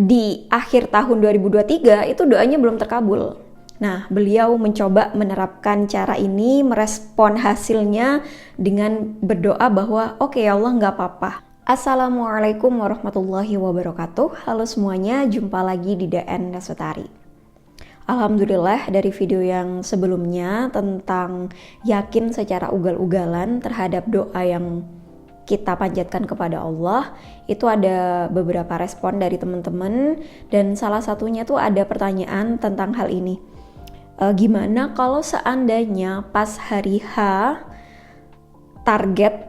di akhir tahun 2023 itu doanya belum terkabul. Nah, beliau mencoba menerapkan cara ini, merespon hasilnya dengan berdoa bahwa oke ya Allah, nggak apa-apa. Assalamualaikum warahmatullahi wabarakatuh. Halo semuanya, jumpa lagi di DN Lesutari. Alhamdulillah, dari video yang sebelumnya tentang yakin secara ugal-ugalan terhadap doa yang kita panjatkan kepada Allah, itu ada beberapa respon dari teman-teman, dan salah satunya tuh ada pertanyaan tentang hal ini. Gimana kalau seandainya pas hari H target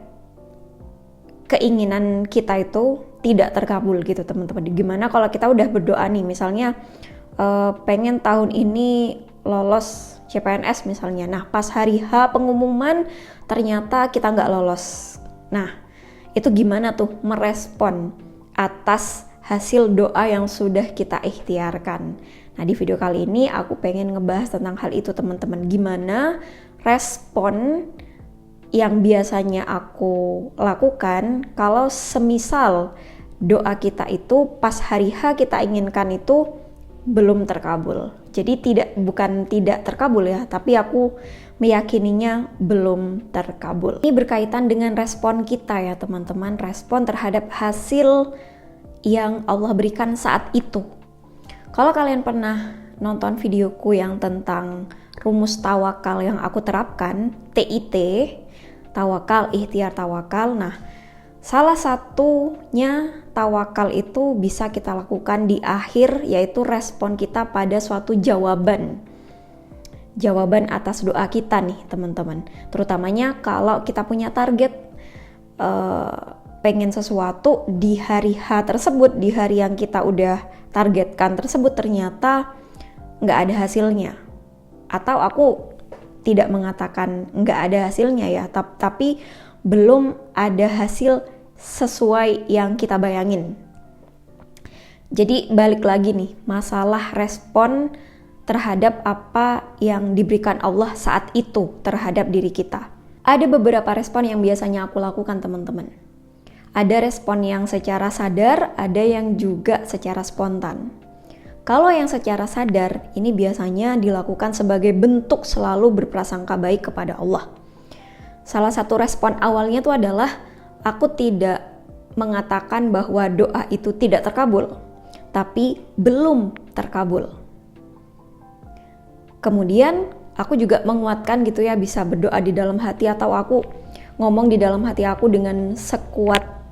keinginan kita itu tidak terkabul gitu teman-teman. Gimana kalau kita udah berdoa nih, misalnya pengen tahun ini lolos CPNS misalnya. Nah, pas hari H pengumuman ternyata kita nggak lolos. Nah, itu gimana tuh merespon atas hasil doa yang sudah kita ikhtiarkan. Nah, di video kali ini aku pengen ngebahas tentang hal itu teman-teman. Gimana respon yang biasanya aku lakukan kalau semisal doa kita itu pas hari H kita inginkan itu belum terkabul. Jadi bukan tidak terkabul ya, tapi aku meyakininya belum terkabul. Ini berkaitan dengan respon kita ya teman-teman, respon terhadap hasil yang Allah berikan saat itu. Kalau kalian pernah nonton videoku yang tentang rumus tawakal yang aku terapkan, TIT, tawakal, ikhtiar tawakal. Nah, salah satunya tawakal itu bisa kita lakukan di akhir, yaitu respon kita pada suatu jawaban atas doa kita nih teman-teman. Terutamanya kalau kita punya target pengen sesuatu di hari H tersebut, di hari yang kita udah targetkan tersebut ternyata nggak ada hasilnya. Atau aku tidak mengatakan nggak ada hasilnya ya, tapi belum ada hasil sesuai yang kita bayangin. Jadi balik lagi nih, masalah respon terhadap apa yang diberikan Allah saat itu terhadap diri kita. Ada beberapa respon yang biasanya aku lakukan teman-teman. Ada respon yang secara sadar, ada yang juga secara spontan. Kalau yang secara sadar, ini biasanya dilakukan sebagai bentuk selalu berprasangka baik kepada Allah. Salah satu respon awalnya itu adalah aku tidak mengatakan bahwa doa itu tidak terkabul, tapi belum terkabul. Kemudian aku juga menguatkan gitu ya, bisa berdoa di dalam hati atau aku ngomong di dalam hati aku dengan sekuat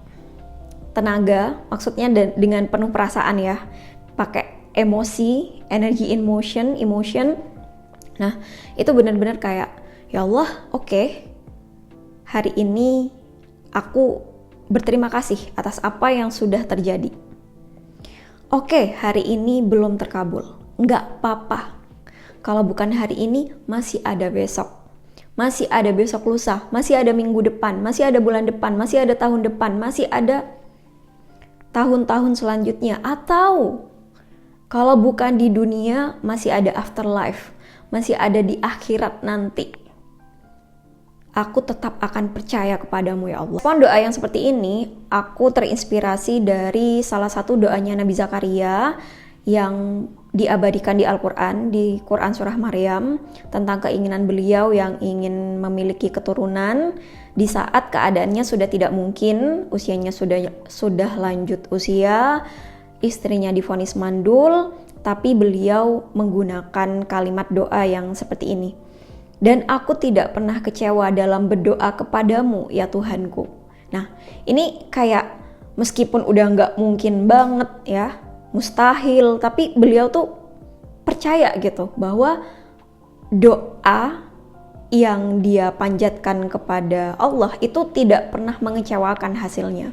tenaga, maksudnya dengan penuh perasaan ya, pakai emosi, energy in motion, emotion. Nah, itu benar-benar kayak, ya Allah, oke, hari ini aku berterima kasih atas apa yang sudah terjadi. Oke, hari ini belum terkabul, nggak apa-apa. Kalau bukan hari ini, masih ada besok. Masih ada besok lusa, masih ada minggu depan, masih ada bulan depan, masih ada tahun depan, masih ada tahun-tahun selanjutnya. Atau kalau bukan di dunia, masih ada afterlife, masih ada di akhirat nanti. Aku tetap akan percaya kepadamu ya Allah. Respon doa yang seperti ini, aku terinspirasi dari salah satu doanya Nabi Zakaria yang diabadikan di Al-Quran, di Quran Surah Maryam, tentang keinginan beliau yang ingin memiliki keturunan di saat keadaannya sudah tidak mungkin, usianya sudah lanjut usia, istrinya divonis mandul, tapi beliau menggunakan kalimat doa yang seperti ini. Dan aku tidak pernah kecewa dalam berdoa kepadamu ya Tuhanku. Nah, ini kayak meskipun udah nggak mungkin banget ya, mustahil, tapi beliau tuh percaya gitu bahwa doa yang dia panjatkan kepada Allah itu tidak pernah mengecewakan hasilnya.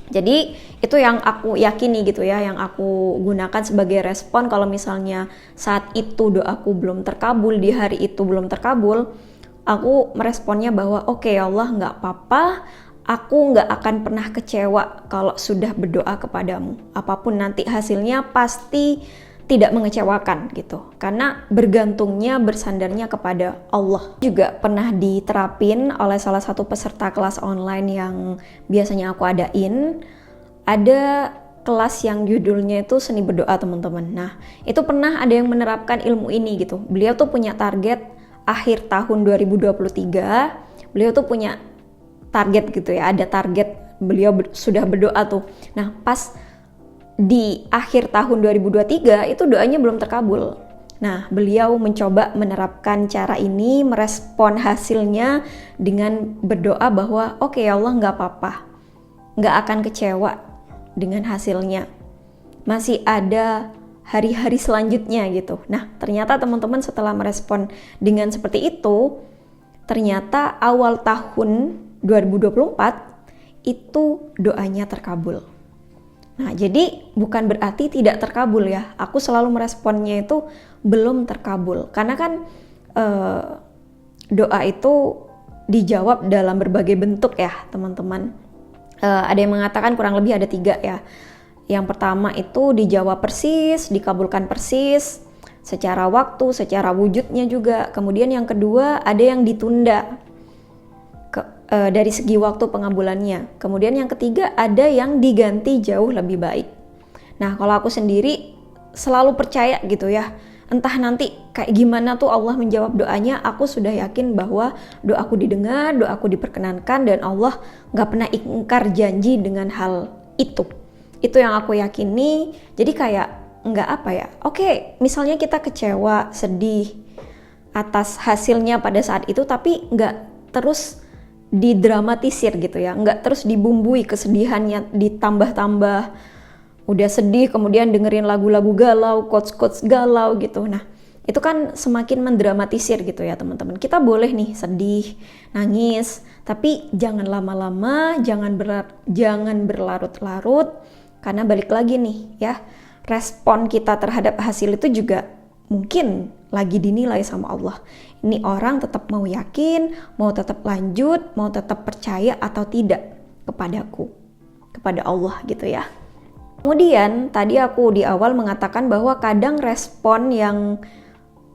Jadi itu yang aku yakini gitu ya, yang aku gunakan sebagai respon kalau misalnya saat itu doaku belum terkabul, di hari itu belum terkabul, aku meresponnya bahwa oke ya Allah, nggak apa-apa, aku nggak akan pernah kecewa kalau sudah berdoa kepadamu. Apapun nanti hasilnya pasti tidak mengecewakan gitu. Karena bergantungnya, bersandarnya kepada Allah. Juga pernah diterapin oleh salah satu peserta kelas online yang biasanya aku adain. Ada kelas yang judulnya itu seni berdoa teman-teman. Nah, itu pernah ada yang menerapkan ilmu ini gitu. Beliau tuh punya target akhir tahun 2023, beliau tuh punya target gitu ya, ada target beliau sudah berdoa tuh. Nah, pas di akhir tahun 2023 itu doanya belum terkabul. Nah, beliau mencoba menerapkan cara ini, merespon hasilnya dengan berdoa bahwa oke, ya Allah, nggak apa-apa, nggak akan kecewa dengan hasilnya. Masih ada hari-hari selanjutnya gitu. Nah, ternyata teman-teman setelah merespon dengan seperti itu, ternyata awal tahun 2024 itu doanya terkabul. Nah, jadi bukan berarti tidak terkabul ya. Aku selalu meresponnya itu belum terkabul. Karena kan doa itu dijawab dalam berbagai bentuk ya teman-teman. Ada yang mengatakan kurang lebih ada 3 ya. Yang pertama itu dijawab persis, dikabulkan persis, secara waktu, secara wujudnya juga. Kemudian yang kedua ada yang ditunda dari segi waktu pengabulannya. Kemudian yang ketiga ada yang diganti jauh lebih baik. Nah, kalau aku sendiri selalu percaya gitu ya. Entah nanti kayak gimana tuh Allah menjawab doanya, aku sudah yakin bahwa doaku didengar, doaku diperkenankan, dan Allah gak pernah ingkar janji dengan hal itu. Itu yang aku yakini. Jadi kayak gak apa ya, oke, misalnya kita kecewa, sedih atas hasilnya pada saat itu, tapi gak terus didramatisir gitu ya, gak terus dibumbui kesedihannya, ditambah-tambah. Udah sedih kemudian dengerin lagu-lagu galau, quotes-quotes galau gitu. Nah, itu kan semakin mendramatisir gitu ya teman-teman. Kita boleh nih sedih, nangis, tapi jangan lama-lama, jangan berlarut-larut, karena balik lagi nih ya, respon kita terhadap hasil itu juga mungkin lagi dinilai sama Allah. Ini orang tetap mau yakin, mau tetap lanjut, mau tetap percaya atau tidak kepadaku, kepada Allah gitu ya. Kemudian tadi aku di awal mengatakan bahwa kadang respon yang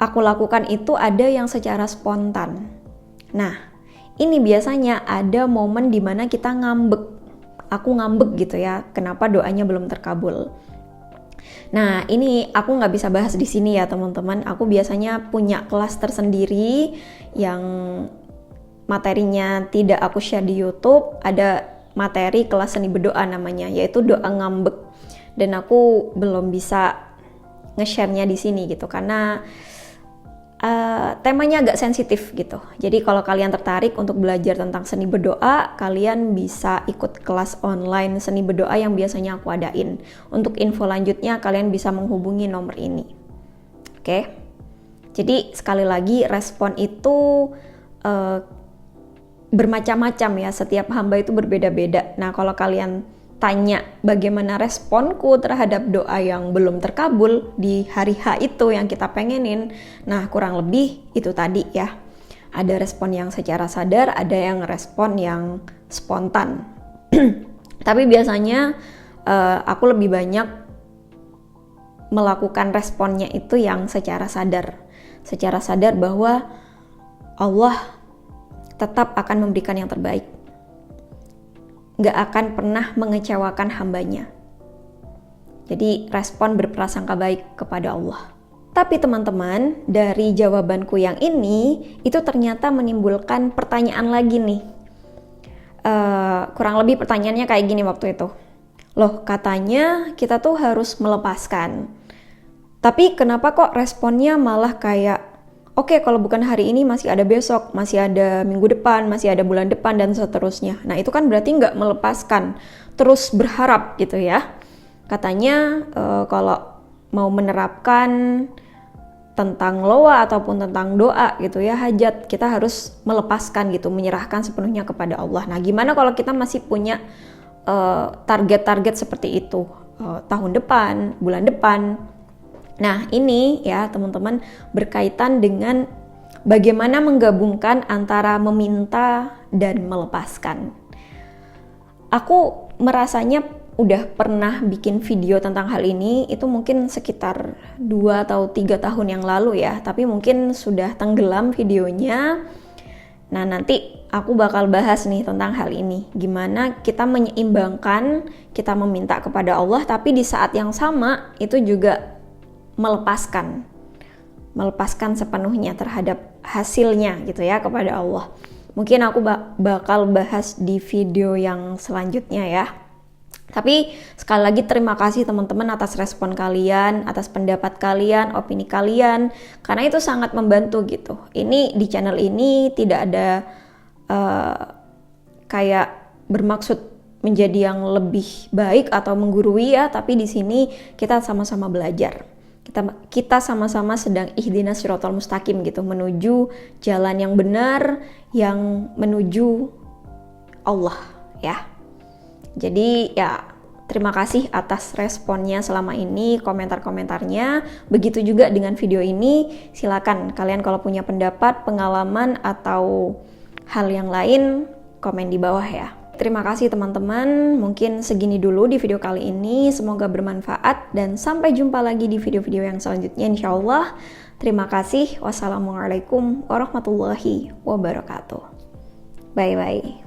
aku lakukan itu ada yang secara spontan. Nah, ini biasanya ada momen dimana kita ngambek. Aku ngambek gitu ya, kenapa doanya belum terkabul. Nah, ini aku nggak bisa bahas di sini ya teman-teman. Aku biasanya punya kelas tersendiri yang materinya tidak aku share di YouTube. Ada materi kelas seni berdoa namanya, yaitu doa ngambek. Dan aku belum bisa nge-share-nya di sini gitu karena temanya agak sensitif gitu. Jadi kalau kalian tertarik untuk belajar tentang seni berdoa, kalian bisa ikut kelas online seni berdoa yang biasanya aku adain. Untuk info lanjutnya kalian bisa menghubungi nomor ini. Oke. Jadi sekali lagi respon itu bermacam-macam ya, setiap hamba itu berbeda-beda. Nah, kalau kalian tanya bagaimana responku terhadap doa yang belum terkabul di hari H itu yang kita pengenin, nah kurang lebih itu tadi ya. Ada respon yang secara sadar, ada yang respon yang spontan. Tapi biasanya aku lebih banyak melakukan responnya itu yang secara sadar. Secara sadar bahwa Allah tetap akan memberikan yang terbaik. Gak akan pernah mengecewakan hambanya. Jadi respon berprasangka baik kepada Allah. Tapi teman-teman, dari jawabanku yang ini, itu ternyata menimbulkan pertanyaan lagi nih. Kurang lebih pertanyaannya kayak gini waktu itu. Loh, katanya kita tuh harus melepaskan. Tapi kenapa kok responnya malah kayak oke, kalau bukan hari ini masih ada besok, masih ada minggu depan, masih ada bulan depan, dan seterusnya. Nah, itu kan berarti nggak melepaskan, terus berharap gitu ya. Katanya kalau mau menerapkan tentang loa ataupun tentang doa gitu ya, hajat, kita harus melepaskan gitu, menyerahkan sepenuhnya kepada Allah. Nah, gimana kalau kita masih punya target-target seperti itu tahun depan, bulan depan? Nah, ini ya teman-teman berkaitan dengan bagaimana menggabungkan antara meminta dan melepaskan. Aku merasanya udah pernah bikin video tentang hal ini, itu mungkin sekitar 2 atau 3 tahun yang lalu ya, tapi mungkin sudah tenggelam videonya. Nah, nanti aku bakal bahas nih tentang hal ini. Gimana kita menyeimbangkan, kita meminta kepada Allah, tapi di saat yang sama itu juga melepaskan sepenuhnya terhadap hasilnya gitu ya kepada Allah. Mungkin aku bakal bahas di video yang selanjutnya ya. Tapi sekali lagi terima kasih teman-teman atas respon kalian, atas pendapat kalian, opini kalian, karena itu sangat membantu gitu. Ini di channel ini tidak ada kayak bermaksud menjadi yang lebih baik atau menggurui ya, tapi di sini kita sama-sama belajar. Kita sama-sama sedang ihdinas siratal mustaqim gitu, menuju jalan yang benar, yang menuju Allah ya. Jadi ya terima kasih atas responnya selama ini, komentar-komentarnya. Begitu juga dengan video ini, silakan kalian kalau punya pendapat, pengalaman atau hal yang lain komen di bawah ya. Terima kasih teman-teman, mungkin segini dulu di video kali ini, semoga bermanfaat dan sampai jumpa lagi di video-video yang selanjutnya insyaallah. Terima kasih, wassalamualaikum warahmatullahi wabarakatuh. Bye-bye.